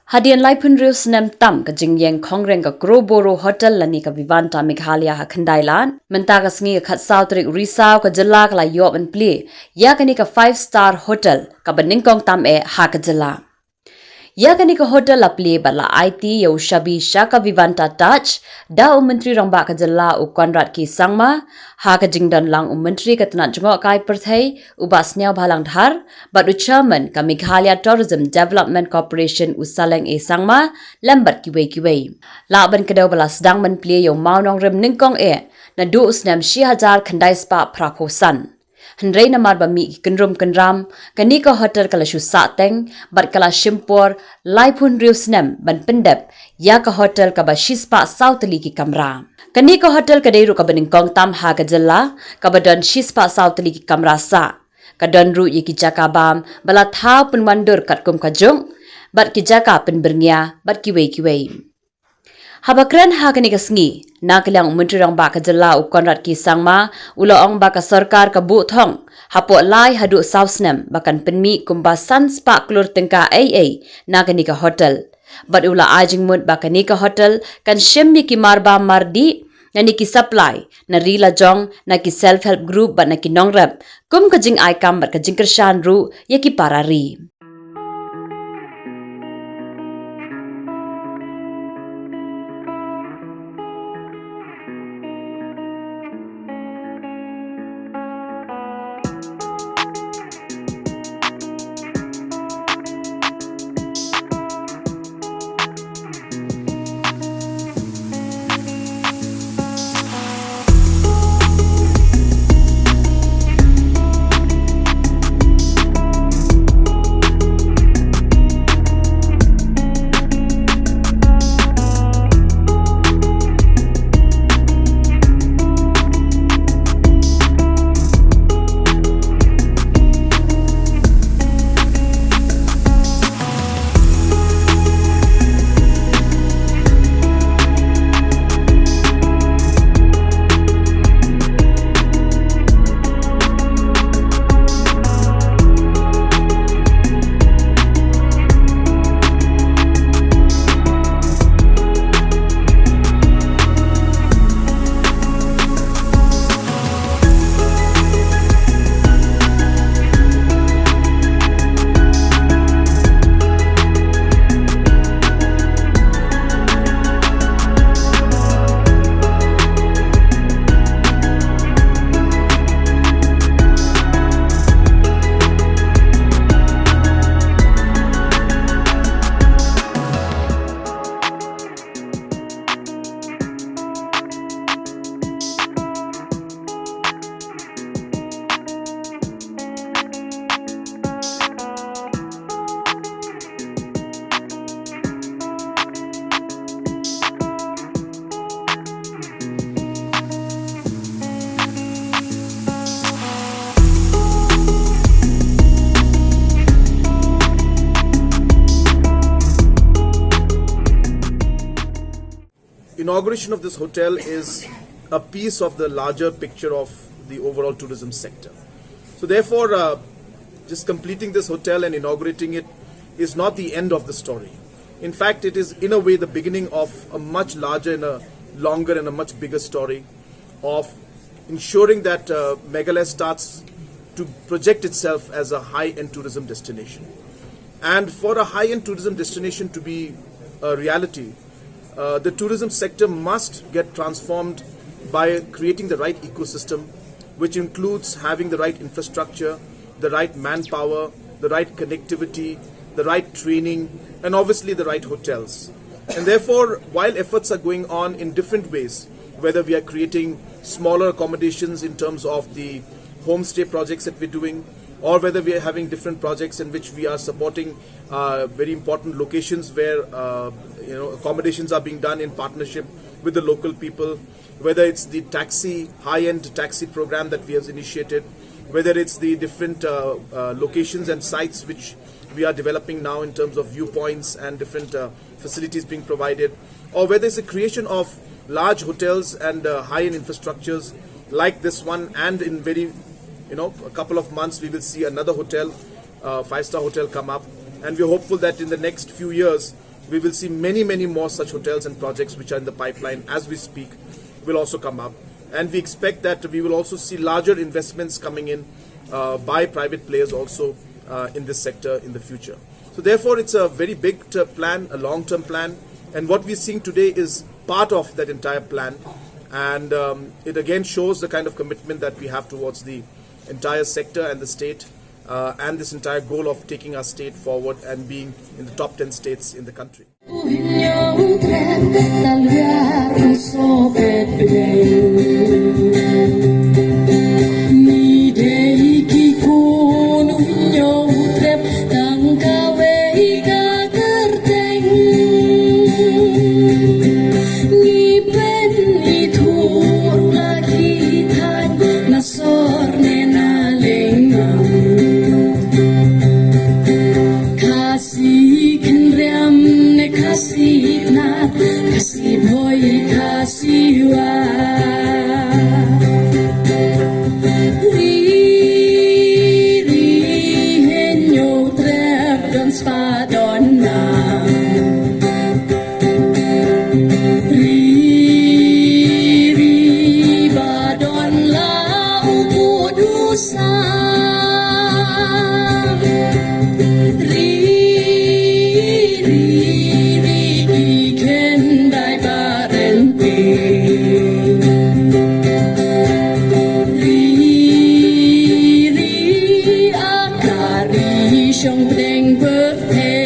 Hadian laipun riu Snem tam ka jingyeng kongreng ka Groboro Hotel lani ka Vivanta Meghalaya ha Khandailan menta ka sngi khat sautrik risau ka jala ka la yob en pli ya kani ka 5-star hotel ka baningkong tam e ha ka jala ya kani ka hotel la pli bala IT yo shabi shaka Vivanta Touch da menteri rangba ka jala u konrat ki sangma ha ka jingdan lang menteri ka tna jungo kai perthai u basnyau bhalang dhar but chairman ka Meghalaya Tourism Development Corporation usaleng e sangma lambat kiwei la ban kadaw bala sedang men pli yo maunong rem ningkong e na du Snem 6000 khandai spa prakosan Hendrai namar ba mi kenram kani ka hotel kala shu sateng bat kala shimpor laipun riu Snem ban Pyndep ya ka hotel ka ba shispa sautli ki Kamra kani ka hotel ka deiru ka baningkong tam ha ka jalla ka badan shispa sautli ki Kamra sa ka don ru ye ki jakabam bala thau pun mandur katkum ka jung bat ki jaka pun bernia bat kiwei Habakran ha kani ka sngi na kaliang menteri rang ba ka jala u konrat ki sangma ulaong ba ka sarkar ka bu thong hapo lai Haduh South Snem bakan penmi kumbasan spa klur tengka AA na kani ka hotel bat ula ajing mut ba kani ka hotel kan Shim ki marba mardi na ki supply na rila jong na ki self help group ba na ki nongrap kum ka jing ai kam ba ka jing kershan ru ye ki parari Inauguration of this hotel is a piece of the larger picture of the overall tourism sector. So therefore, just completing this hotel and inaugurating it is not the end of the story. In fact, it is in a way the beginning of a much larger and a longer and a much bigger story of ensuring that Meghalaya starts to project itself as a high-end tourism destination. And for a high-end tourism destination to be a reality, the tourism sector must get transformed by creating the right ecosystem, which includes having the right infrastructure, the right manpower, the right connectivity, the right training, and obviously the right hotels. And therefore, while efforts are going on in different ways, whether we are creating smaller accommodations in terms of the homestay projects that we're doing, or whether we are having different projects in which we are supporting very important locations where accommodations are being done in partnership with the local people, whether it's the high-end taxi program that we have initiated, whether it's the different locations and sites which we are developing now in terms of viewpoints and different facilities being provided, or whether it's the creation of large hotels and high-end infrastructures like this one, and in very a couple of months we will see another hotel, 5-star hotel come up, and we're hopeful that in the next few years we will see many, many more such hotels and projects which are in the pipeline as we speak will also come up. And we expect that we will also see larger investments coming in by private players also in this sector in the future. So therefore, it's a very big plan, a long-term plan. And what we're seeing today is part of that entire plan. And it again shows the kind of commitment that we have towards the entire sector and the state and this entire goal of taking our state forward and being in the top 10 states in the country. Trong đèn vỡ thề